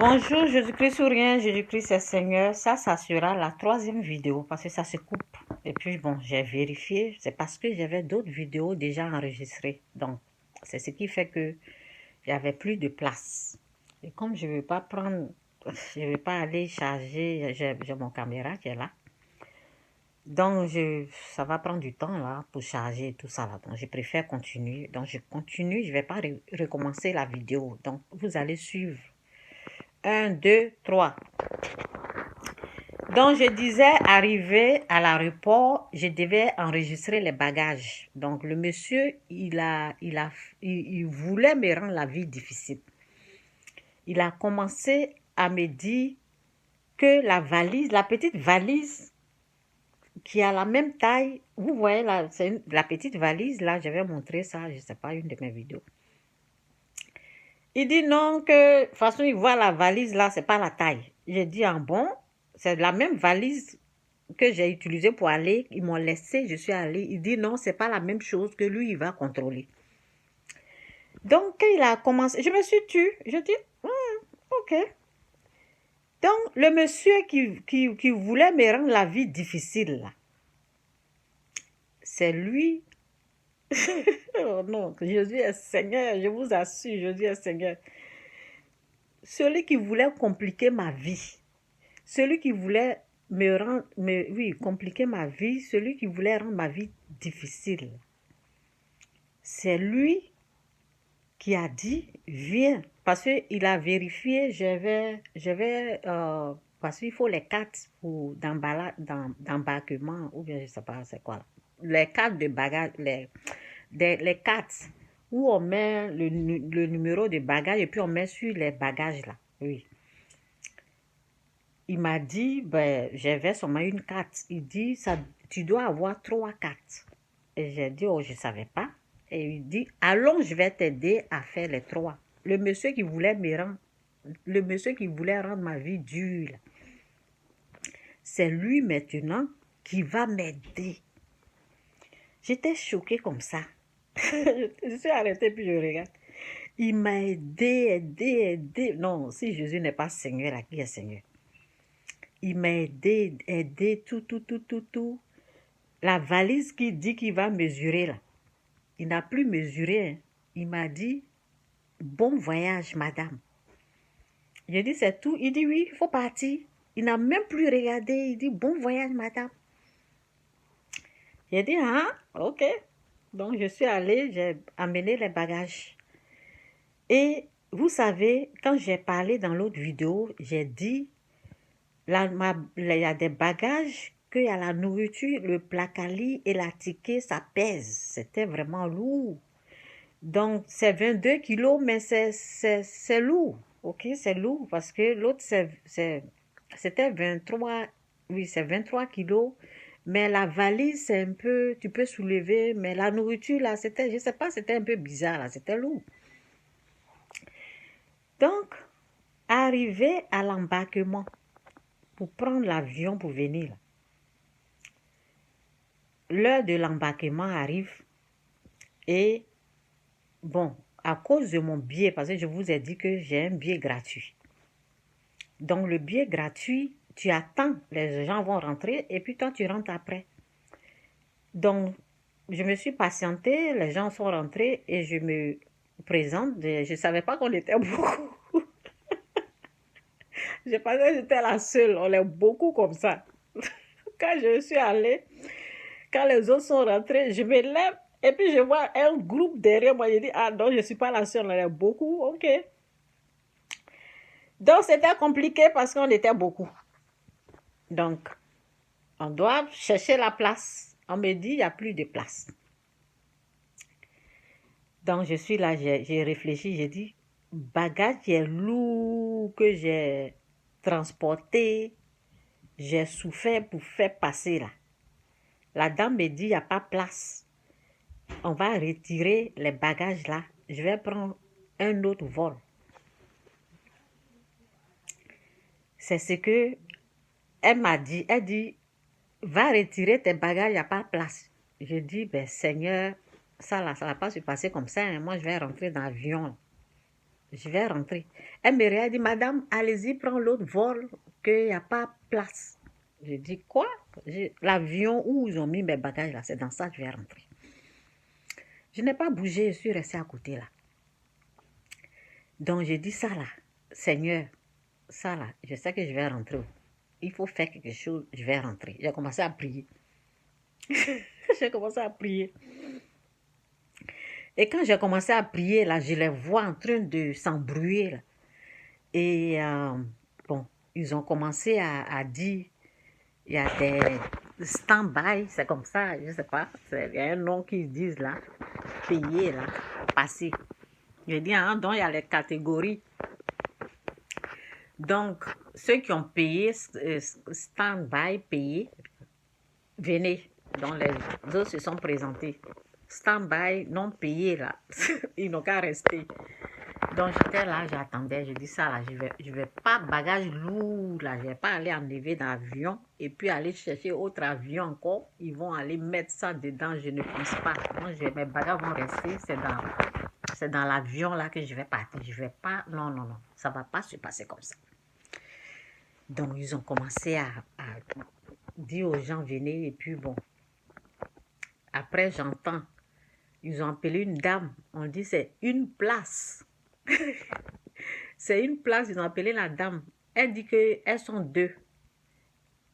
Bonjour, Jésus-Christ ou rien, Jésus-Christ est Seigneur. Ça sera la troisième vidéo parce que ça se coupe. Et puis bon, j'ai vérifié, c'est parce que j'avais d'autres vidéos déjà enregistrées. Donc, c'est ce qui fait que j'avais plus de place. Et comme je ne veux pas prendre, je ne veux pas aller charger, j'ai mon caméra qui est là. Donc, ça va prendre du temps là pour charger tout ça là. Donc, je préfère continuer. Donc, je continue, je ne vais pas recommencer la vidéo. Donc, vous allez suivre. 1, 2, 3. Donc, je disais, arrivé à l'aéroport, je devais enregistrer les bagages. Donc, le monsieur, il voulait me rendre la vie difficile. Il a commencé à me dire que la valise, la petite valise qui a la même taille, vous voyez là, c'est la petite valise, là, je vais montrer ça, je ne sais pas, une de mes vidéos. Il dit non, que de toute façon, il voit la valise là, c'est pas la taille. J'ai dit, ah bon, c'est la même valise que j'ai utilisée pour aller. Ils m'ont laissé, je suis allée. Il dit non, c'est pas la même chose que lui, il va contrôler. Donc, il a commencé, je me suis tue. Je dis, ok. Donc, le monsieur qui voulait me rendre la vie difficile là, c'est lui. Oh non, Jésus est Seigneur, je vous assure, Jésus est Seigneur. Celui qui voulait compliquer ma vie, celui qui voulait compliquer ma vie, celui qui voulait rendre ma vie difficile, c'est lui qui a dit, viens, parce qu'il a vérifié, parce qu'il faut les cartes d'embarquement, ou bien je ne sais pas c'est quoi, les cartes de bagage, les cartes où on met le numéro de bagage et puis on met sur les bagages là, oui. Il m'a dit, ben, j'avais seulement une carte. Il dit, ça, tu dois avoir 3 cartes. Et j'ai dit, oh, je ne savais pas. Et il dit, allons, je vais t'aider à faire les 3. Le monsieur qui voulait rendre ma vie dure, c'est lui maintenant qui va m'aider. J'étais choquée comme ça. Je suis arrêtée puis je regarde. Il m'a aidé. Non, si Jésus n'est pas Seigneur, là, qui est Seigneur? Il m'a aidé, tout. La valise qui dit qu'il va mesurer là, il n'a plus mesuré. Hein. Il m'a dit, bon voyage, madame. J'ai dit, c'est tout. Il dit, oui, il faut partir. Il n'a même plus regardé. Il dit, bon voyage, madame. J'ai dit, ah, ok. Donc, je suis allée, j'ai amené les bagages. Et vous savez, quand j'ai parlé dans l'autre vidéo, j'ai dit, il y a des bagages, qu'il y a la nourriture, le placali et la ticket, ça pèse. C'était vraiment lourd. Donc, c'est 22 kilos, mais c'est lourd. Ok, c'est lourd parce que l'autre, c'était 23, oui, c'est 23 kilos. Mais la valise, c'est un peu, tu peux soulever, mais la nourriture, là, c'était, je ne sais pas, c'était un peu bizarre, là, c'était lourd. Donc, arrivé à l'embarquement, pour prendre l'avion pour venir, là, l'heure de l'embarquement arrive et, bon, à cause de mon billet, parce que je vous ai dit que j'ai un billet gratuit. Donc, le billet gratuit, tu attends, les gens vont rentrer et puis toi, tu rentres après. Donc, je me suis patientée, les gens sont rentrés et je me présente. Je ne savais pas qu'on était beaucoup. Je pensais que j'étais la seule, on est beaucoup comme ça. Quand je suis allée, quand les autres sont rentrés, je me lève et puis je vois un groupe derrière moi. Je dis, ah non, je ne suis pas la seule, on est beaucoup, ok. Donc, c'était compliqué parce qu'on était beaucoup. Donc, on doit chercher la place. On me dit, il n'y a plus de place. Donc, je suis là, j'ai réfléchi, j'ai dit, bagage qui est lourd, que j'ai transporté, j'ai souffert pour faire passer là. La dame me dit, il n'y a pas place. On va retirer les bagages là. Je vais prendre un autre vol. C'est ce que elle m'a dit. Elle dit, va retirer tes bagages, il n'y a pas place. Je dis, ben Seigneur, ça ne va pas se passer comme ça. Hein. Moi, je vais rentrer dans l'avion. je vais rentrer. Elle me dit, madame, allez-y, prends l'autre vol, qu'il n'y a pas place. J'ai dit, quoi? L'avion où ils ont mis mes bagages, là, c'est dans ça que je vais rentrer. Je n'ai pas bougé, je suis restée à côté, là. Donc, j'ai dit ça, là, Seigneur, ça, là, je sais que je vais rentrer. Il faut faire quelque chose, je vais rentrer. J'ai commencé à prier. J'ai commencé à prier. Et quand j'ai commencé à prier, là, je les vois en train de s'embrouiller, là. Et bon, ils ont commencé à dire, il y a des stand-by, c'est comme ça, je ne sais pas, il y a un nom qu'ils disent là, payer là, passer. Je dis, hein, donc il y a les catégories. Donc, ceux qui ont payé, stand-by, payé, venez. Donc, les autres se sont présentés. Stand-by, non payé là, ils n'ont qu'à rester. Donc, j'étais là, j'attendais, je dis ça là, je vais pas, bagage lourd là, je vais pas aller enlever dans l'avion et puis aller chercher autre avion encore. Ils vont aller mettre ça dedans, je ne pense pas. Donc, mes bagages vont rester, c'est dans l'avion là que je vais partir. Je vais pas, non, non, non, ça va pas se passer comme ça. Donc, ils ont commencé à dire aux gens, venez, et puis bon, après j'entends, ils ont appelé une dame, on dit c'est une place. C'est une place, ils ont appelé la dame. Elle dit qu'elles sont deux.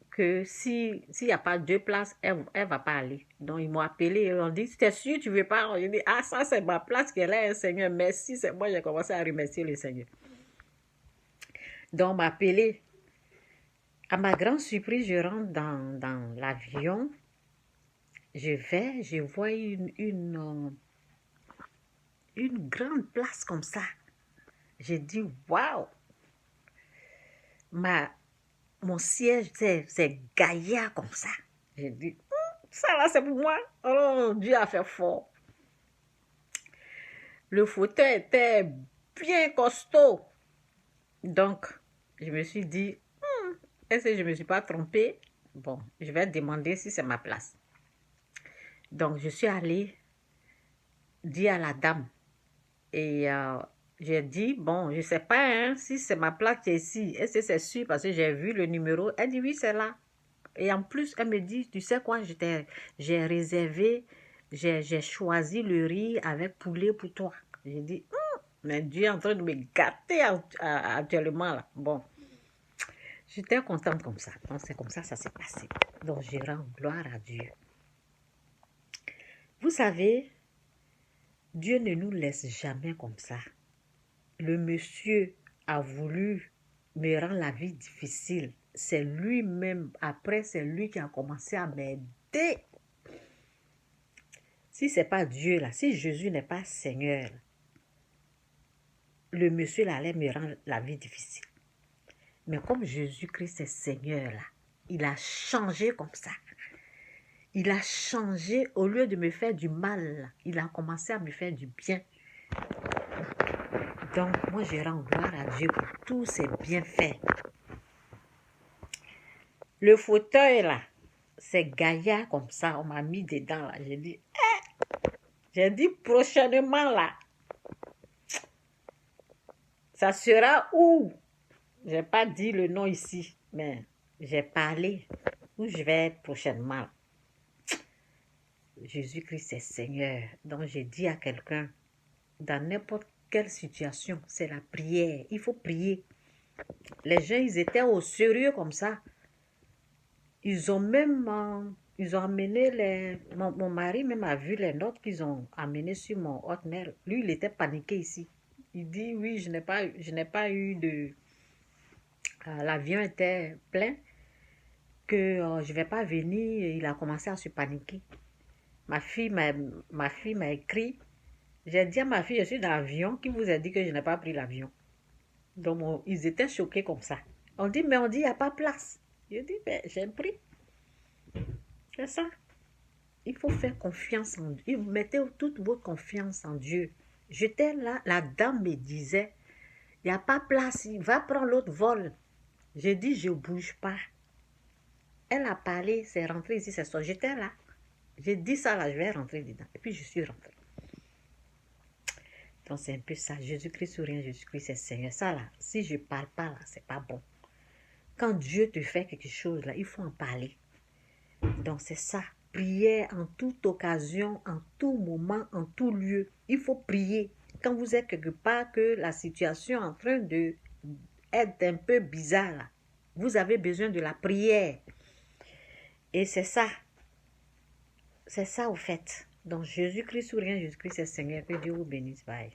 Que s'il n'y a pas deux places, elle ne va pas aller. Donc, ils m'ont appelé, ils ont dit, t'es sûr tu ne veux pas? Je dis, ah, ça c'est ma place qu'elle est, Seigneur, merci. Moi, j'ai commencé à remercier le Seigneur. Donc, on m'a appelé. À ma grande surprise, je rentre dans l'avion. Je vois une grande place comme ça. J'ai dit, waouh! Mon siège, c'est gaillard comme ça. J'ai dit, ça là, c'est pour moi. Oh, Dieu a fait fort. Le fauteuil était bien costaud. Donc, je me suis dit, est-ce que je ne me suis pas trompée? Bon, je vais demander si c'est ma place. Donc, je suis allée dire à la dame. Et j'ai dit, bon, je ne sais pas hein, si c'est ma place qui est ici. Est-ce que c'est sûr? Parce que j'ai vu le numéro. Elle dit, oui, c'est là. Et en plus, elle me dit, tu sais quoi, j'ai réservé, j'ai choisi le riz avec poulet pour toi. J'ai dit, mais Dieu est en train de me gâter actuellement là. Bon, j'étais contente comme ça. Donc, c'est comme ça s'est passé. Donc, je rends gloire à Dieu. Vous savez, Dieu ne nous laisse jamais comme ça. Le monsieur a voulu me rendre la vie difficile. C'est lui-même, après, c'est lui qui a commencé à m'aider. Si ce n'est pas Dieu, là, si Jésus n'est pas Seigneur, le monsieur là, allait me rendre la vie difficile. Mais comme Jésus-Christ est Seigneur, là, il a changé comme ça. Il a changé, au lieu de me faire du mal, là, il a commencé à me faire du bien. Donc, moi, je rends gloire à Dieu pour tous ses bienfaits. Le fauteuil, là, c'est gaillard comme ça. On m'a mis dedans, là. J'ai dit prochainement, là. Ça sera où? Je n'ai pas dit le nom ici, mais j'ai parlé où je vais être prochainement. Jésus-Christ est Seigneur. Donc, j'ai dit à quelqu'un, dans n'importe quelle situation, c'est la prière. Il faut prier. Les gens, ils étaient au sérieux comme ça. Ils ont même, ils ont amené mon mari même a vu les notes qu'ils ont amenées sur mon hotmail. Lui, il était paniqué ici. Il dit, oui, je n'ai pas eu de... l'avion était plein, que je ne vais pas venir. Il a commencé à se paniquer. Ma fille m'a écrit. J'ai dit à ma fille, je suis dans l'avion, qui vous a dit que je n'ai pas pris l'avion? Donc, ils étaient choqués comme ça. On dit, mais on dit, il n'y a pas place. Je dis, ben, j'ai pris. C'est ça. Il faut faire confiance en Dieu. Mettez toute votre confiance en Dieu. J'étais là, la dame me disait, il n'y a pas place, il va prendre l'autre vol. J'ai dit, je ne bouge pas. Elle a parlé, c'est rentré ici, c'est ça. J'étais là. J'ai dit ça là, je vais rentrer dedans. Et puis je suis rentrée. Donc, c'est un peu ça. Jésus-Christ ou rien, Jésus-Christ, c'est Seigneur. Ça, là, si je ne parle pas, là, c'est pas bon. Quand Dieu te fait quelque chose, là, il faut en parler. Donc, c'est ça. Prière en toute occasion, en tout moment, en tout lieu. Il faut prier. Quand vous êtes quelque part, que la situation est en train de être un peu bizarre, là, vous avez besoin de la prière. Et c'est ça. C'est ça, au fait. Donc, Jésus-Christ ou rien, Jésus-Christ, c'est Seigneur. Que Dieu vous bénisse. Bye.